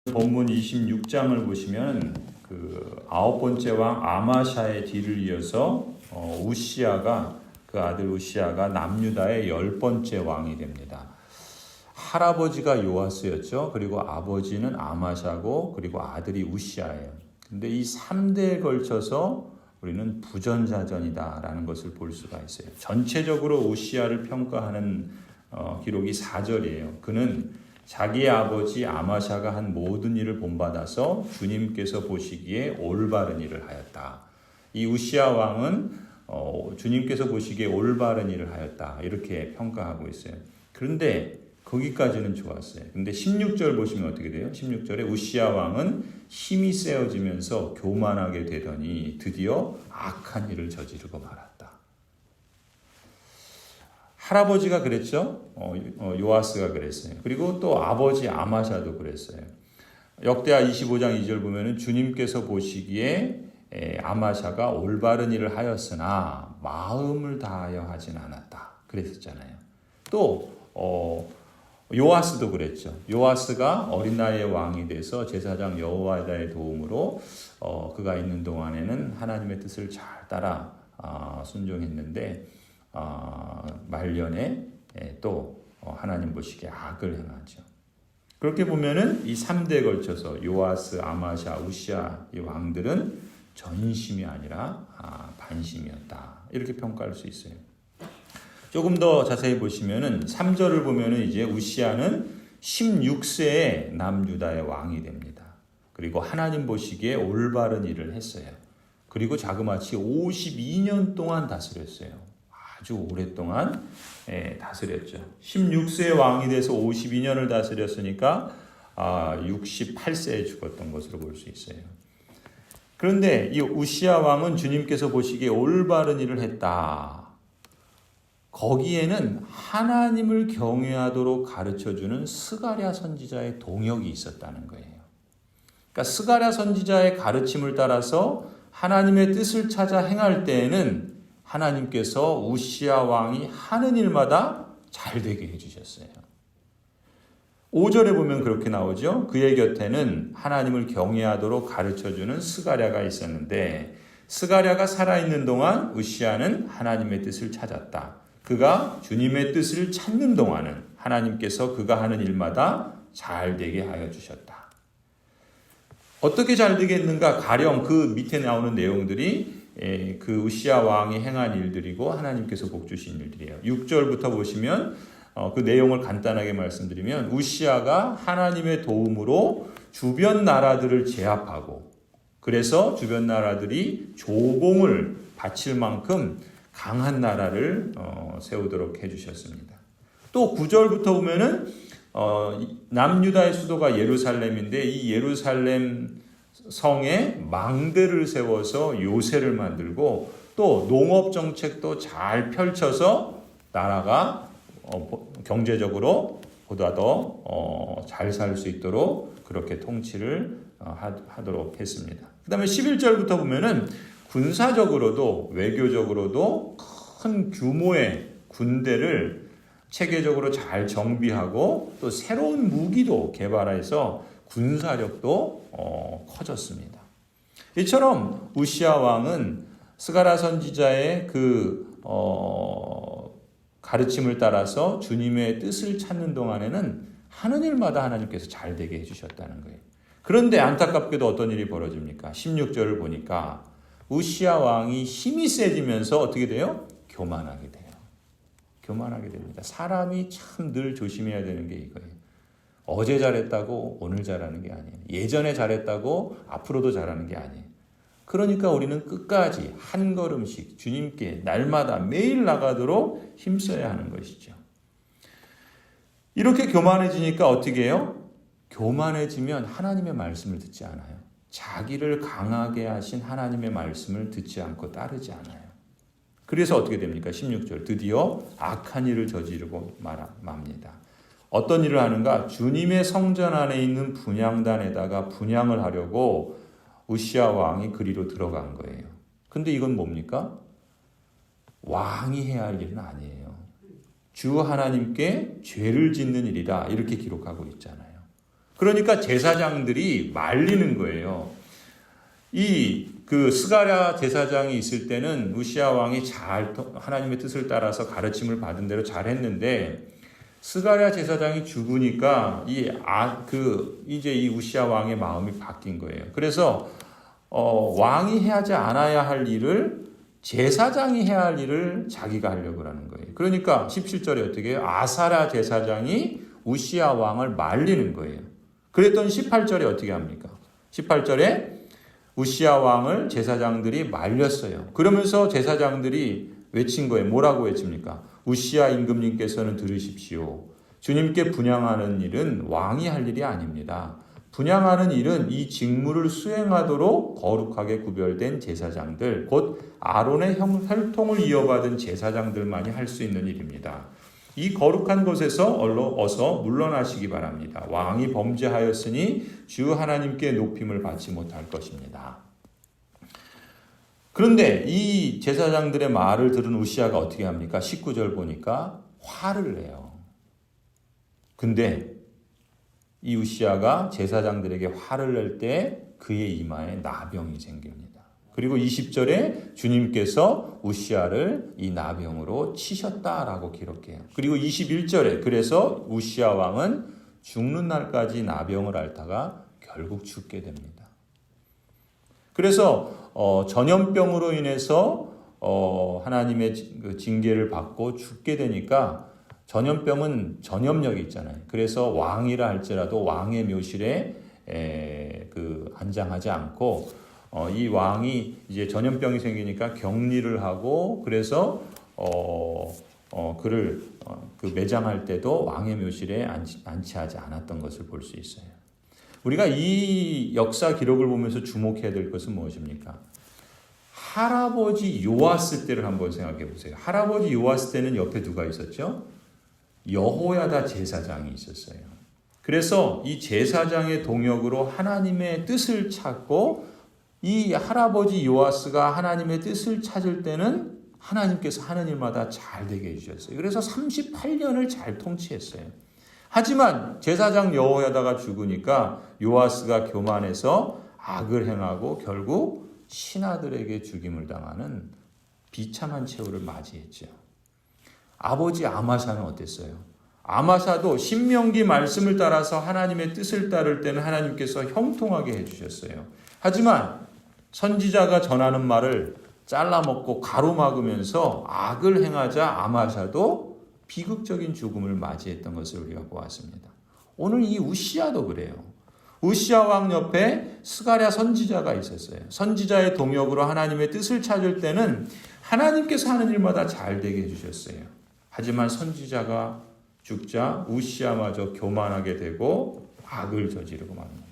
본문 26장을 보시면 그 아홉 번째 왕 아마샤의 뒤를 이어서 우시아가 그 아들 우시아가 남유다의 10번째 왕이 됩니다. 할아버지가 요아스였죠. 그리고 아버지는 아마샤고 그리고 아들이 우시아예요. 근데 이 3대에 걸쳐서 우리는 부전자전이다라는 것을 볼 수가 있어요. 전체적으로 우시아를 평가하는 기록이 4절이에요. 그는 자기의 아버지 아마샤가 한 모든 일을 본받아서 주님께서 보시기에 올바른 일을 하였다. 이 우시아 왕은 주님께서 보시기에 올바른 일을 하였다. 이렇게 평가하고 있어요. 그런데 거기까지는 좋았어요. 근데 16절 보시면 어떻게 돼요? 16절에 우시아 왕은 힘이 세어지면서 교만하게 되더니 드디어 악한 일을 저지르고 말았다. 할아버지가 그랬죠. 요아스가 그랬어요. 그리고 또 아버지 아마샤도 그랬어요. 역대하 25장 2절 보면은 주님께서 보시기에 아마샤가 올바른 일을 하였으나 마음을 다하여 하진 않았다. 그랬었잖아요. 또 요아스도 그랬죠. 요아스가 어린 나이에 왕이 돼서 제사장 여호야다의 도움으로 그가 있는 동안에는 하나님의 뜻을 잘 따라 순종했는데 말년에 또 하나님 보시기에 악을 행하죠. 그렇게 보면은 이 3대에 걸쳐서 요아스, 아마샤, 우시아 이 왕들은 전심이 아니라 반심이었다. 이렇게 평가할 수 있어요. 조금 더 자세히 보시면은 3절을 보면은 이제 우시아는 16세에 남유다의 왕이 됩니다. 그리고 하나님 보시기에 올바른 일을 했어요. 그리고 자그마치 52년 동안 다스렸어요. 아주 오랫동안 다스렸죠. 16세의 왕이 돼서 52년을 다스렸으니까 68세에 죽었던 것으로 볼 수 있어요. 그런데 이 우시아 왕은 주님께서 보시기에 올바른 일을 했다. 거기에는 하나님을 경외하도록 가르쳐주는 스가랴 선지자의 동역이 있었다는 거예요. 그러니까 스가랴 선지자의 가르침을 따라서 하나님의 뜻을 찾아 행할 때에는 하나님께서 우시아 왕이 하는 일마다 잘 되게 해주셨어요. 5절에 보면 그렇게 나오죠. 그의 곁에는 하나님을 경외하도록 가르쳐주는 스가랴가 있었는데 스가랴가 살아있는 동안 우시아는 하나님의 뜻을 찾았다. 그가 주님의 뜻을 찾는 동안은 하나님께서 그가 하는 일마다 잘 되게 하여 주셨다. 어떻게 잘 되겠는가? 가령 그 밑에 나오는 내용들이 그 우시아 왕이 행한 일들이고 하나님께서 복 주신 일들이에요. 6절부터 보시면 그 내용을 간단하게 말씀드리면 우시아가 하나님의 도움으로 주변 나라들을 제압하고 그래서 주변 나라들이 조공을 바칠 만큼 강한 나라를 세우도록 해주셨습니다. 또 9절부터 보면은 남유다의 수도가 예루살렘인데 이 예루살렘 성에 망대를 세워서 요새를 만들고 또 농업 정책도 잘 펼쳐서 나라가 경제적으로 보다 더 잘 살 수 있도록 그렇게 통치를 하도록 했습니다. 그 다음에 11절부터 보면은 군사적으로도 외교적으로도 큰 규모의 군대를 체계적으로 잘 정비하고 또 새로운 무기도 개발해서 군사력도 커졌습니다. 이처럼 우시아 왕은 스가랴 선지자의 그 가르침을 따라서 주님의 뜻을 찾는 동안에는 하는 일마다 하나님께서 잘 되게 해주셨다는 거예요. 그런데 안타깝게도 어떤 일이 벌어집니까? 16절을 보니까 우시아 왕이 힘이 세지면서 어떻게 돼요? 교만하게 돼요. 교만하게 됩니다. 사람이 참 늘 조심해야 되는 게 이거예요. 어제 잘했다고 오늘 잘하는 게 아니에요. 예전에 잘했다고 앞으로도 잘하는 게 아니에요. 그러니까 우리는 끝까지 한 걸음씩 주님께 날마다 매일 나가도록 힘써야 하는 것이죠. 이렇게 교만해지니까 어떻게 해요? 교만해지면 하나님의 말씀을 듣지 않아요. 자기를 강하게 하신 하나님의 말씀을 듣지 않고 따르지 않아요. 그래서 어떻게 됩니까? 16절 드디어 악한 일을 저지르고 맙니다. 어떤 일을 하는가? 주님의 성전 안에 있는 분향단에다가 분향을 하려고 우시아 왕이 그리로 들어간 거예요. 근데 이건 뭡니까? 왕이 해야 할 일은 아니에요. 주 하나님께 죄를 짓는 일이다 이렇게 기록하고 있잖아요. 그러니까 제사장들이 말리는 거예요. 그 스가랴 제사장이 있을 때는 우시야 왕이 잘 하나님의 뜻을 따라서 가르침을 받은 대로 잘 했는데, 스가랴 제사장이 죽으니까 이제 이 우시야 왕의 마음이 바뀐 거예요. 그래서 왕이 하지 않아야 할 일을 제사장이 해야 할 일을 자기가 하려고 하는 거예요. 그러니까 17절에 어떻게 해요? 아사랴 제사장이 우시야 왕을 말리는 거예요. 그랬더니 18절에 어떻게 합니까? 18절에 우시야 왕을 제사장들이 말렸어요. 그러면서 제사장들이 외친 거예요. 뭐라고 외칩니까? 우시야 임금님께서는 들으십시오. 주님께 분향하는 일은 왕이 할 일이 아닙니다. 분향하는 일은 이 직무를 수행하도록 거룩하게 구별된 제사장들, 곧 아론의 혈통을 이어받은 제사장들만이 할 수 있는 일입니다. 이 거룩한 곳에서 어서 물러나시기 바랍니다. 왕이 범죄하였으니 주 하나님께 높임을 받지 못할 것입니다. 그런데 이 제사장들의 말을 들은 우시야가 어떻게 합니까? 19절 보니까 화를 내요. 근데 이 우시야가 제사장들에게 화를 낼 때 그의 이마에 나병이 생깁니다. 그리고 20절에 주님께서 우시야를 이 나병으로 치셨다라고 기록해요. 그리고 21절에 그래서 우시야 왕은 죽는 날까지 나병을 앓다가 결국 죽게 됩니다. 그래서 전염병으로 인해서 하나님의 징계를 받고 죽게 되니까, 전염병은 전염력이 있잖아요. 그래서 왕이라 할지라도 왕의 묘실에 안장하지 않고, 이 왕이 이제 전염병이 생기니까 격리를 하고, 그래서 그를 매장할 때도 왕의 묘실에 안치하지 않았던 것을 볼 수 있어요. 우리가 이 역사 기록을 보면서 주목해야 될 것은 무엇입니까? 할아버지 요아스 때를 한번 생각해 보세요. 할아버지 요아스 때는 옆에 누가 있었죠? 여호야다 제사장이 있었어요. 그래서 이 제사장의 동역으로 하나님의 뜻을 찾고, 이 할아버지 요아스가 하나님의 뜻을 찾을 때는 하나님께서 하는 일마다 잘 되게 해주셨어요. 그래서 38년을 잘 통치했어요. 하지만 제사장 여호야다가 죽으니까 요아스가 교만해서 악을 행하고 결국 신하들에게 죽임을 당하는 비참한 최후를 맞이했죠. 아버지 아마샤는 어땠어요? 아마샤도 신명기 말씀을 따라서 하나님의 뜻을 따를 때는 하나님께서 형통하게 해주셨어요. 하지만 선지자가 전하는 말을 잘라먹고 가로막으면서 악을 행하자 아마샤도 비극적인 죽음을 맞이했던 것을 우리가 보았습니다. 오늘 이 우시야도 그래요. 우시야 왕 옆에 스가랴 선지자가 있었어요. 선지자의 동역으로 하나님의 뜻을 찾을 때는 하나님께서 하는 일마다 잘 되게 해주셨어요. 하지만 선지자가 죽자 우시야마저 교만하게 되고 악을 저지르고 맙니다.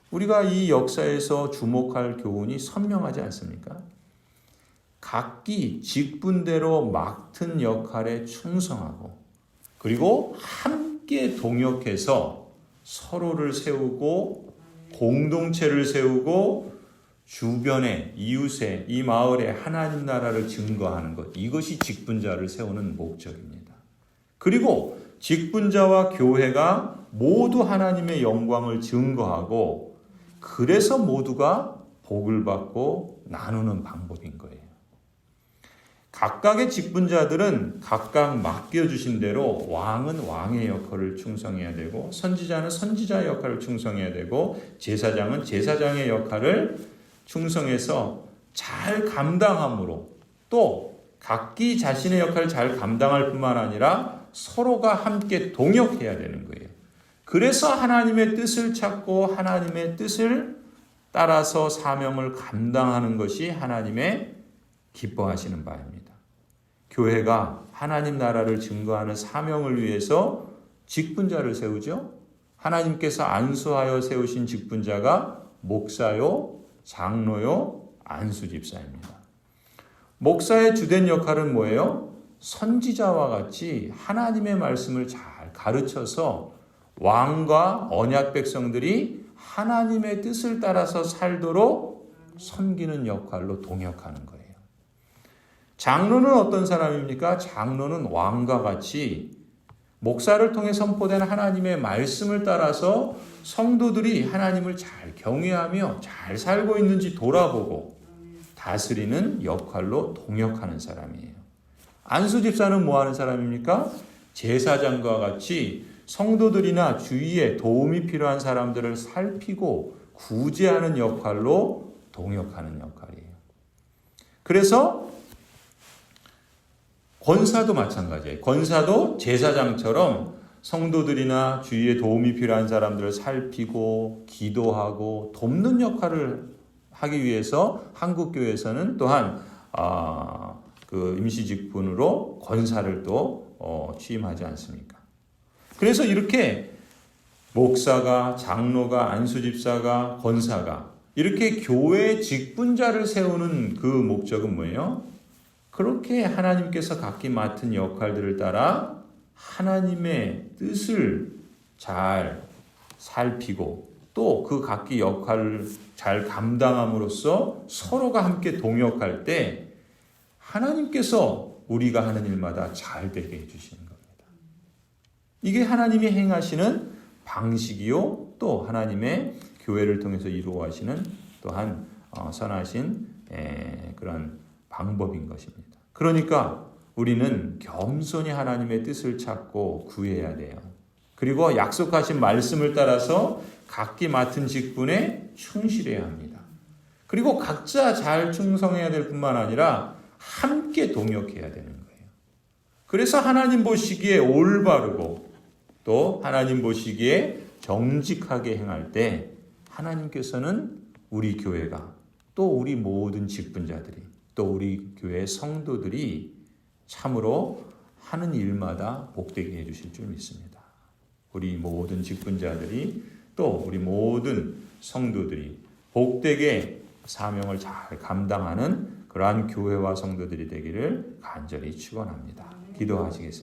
우리가 이 역사에서 주목할 교훈이 선명하지 않습니까? 각기 직분대로 맡은 역할에 충성하고, 그리고 함께 동역해서 서로를 세우고 공동체를 세우고 주변에 이웃에 이 마을에 하나님 나라를 증거하는 것, 이것이 직분자를 세우는 목적입니다. 그리고 직분자와 교회가 모두 하나님의 영광을 증거하고, 그래서 모두가 복을 받고 나누는 방법인 거예요. 각각의 직분자들은 각각 맡겨주신 대로 왕은 왕의 역할을 충성해야 되고, 선지자는 선지자의 역할을 충성해야 되고, 제사장은 제사장의 역할을 충성해서 잘 감당함으로, 또 각기 자신의 역할을 잘 감당할 뿐만 아니라 서로가 함께 동역해야 되는 거예요. 그래서 하나님의 뜻을 찾고 하나님의 뜻을 따라서 사명을 감당하는 것이 하나님의 기뻐하시는 바입니다. 교회가 하나님 나라를 증거하는 사명을 위해서 직분자를 세우죠. 하나님께서 안수하여 세우신 직분자가 목사요, 장로요, 안수집사입니다. 목사의 주된 역할은 뭐예요? 선지자와 같이 하나님의 말씀을 잘 가르쳐서 왕과 언약 백성들이 하나님의 뜻을 따라서 살도록 섬기는 역할로 동역하는 거예요. 장로는 어떤 사람입니까? 장로는 왕과 같이 목사를 통해 선포된 하나님의 말씀을 따라서 성도들이 하나님을 잘 경외하며 잘 살고 있는지 돌아보고 다스리는 역할로 동역하는 사람이에요. 안수 집사는 뭐 하는 사람입니까? 제사장과 같이 성도들이나 주위에 도움이 필요한 사람들을 살피고 구제하는 역할로 동역하는 역할이에요. 그래서 권사도 마찬가지예요. 권사도 제사장처럼 성도들이나 주위에 도움이 필요한 사람들을 살피고 기도하고 돕는 역할을 하기 위해서 한국 교회에서는 또한 그 임시직분으로 권사를 또 취임하지 않습니까? 그래서 이렇게 목사가, 장로가, 안수집사가, 권사가 이렇게 교회 직분자를 세우는 그 목적은 뭐예요? 그렇게 하나님께서 각기 맡은 역할들을 따라 하나님의 뜻을 잘 살피고 또 그 각기 역할을 잘 감당함으로써 서로가 함께 동역할 때 하나님께서 우리가 하는 일마다 잘 되게 해주시는 겁니다. 이게 하나님이 행하시는 방식이요, 또 하나님의 교회를 통해서 이루어가시는 또한 선하신 그런 방법인 것입니다. 그러니까 우리는 겸손히 하나님의 뜻을 찾고 구해야 돼요. 그리고 약속하신 말씀을 따라서 각기 맡은 직분에 충실해야 합니다. 그리고 각자 잘 충성해야 될 뿐만 아니라 함께 동역해야 되는 거예요. 그래서 하나님 보시기에 올바르고 또 하나님 보시기에 정직하게 행할 때 하나님께서는 우리 교회가 또 우리 모든 직분자들이 또 우리 교회 성도들이 참으로 하는 일마다 복되게 해주실 줄 믿습니다. 우리 모든 직분자들이 또 우리 모든 성도들이 복되게 사명을 잘 감당하는 그러한 교회와 성도들이 되기를 간절히 축원합니다. 기도하시겠습니다.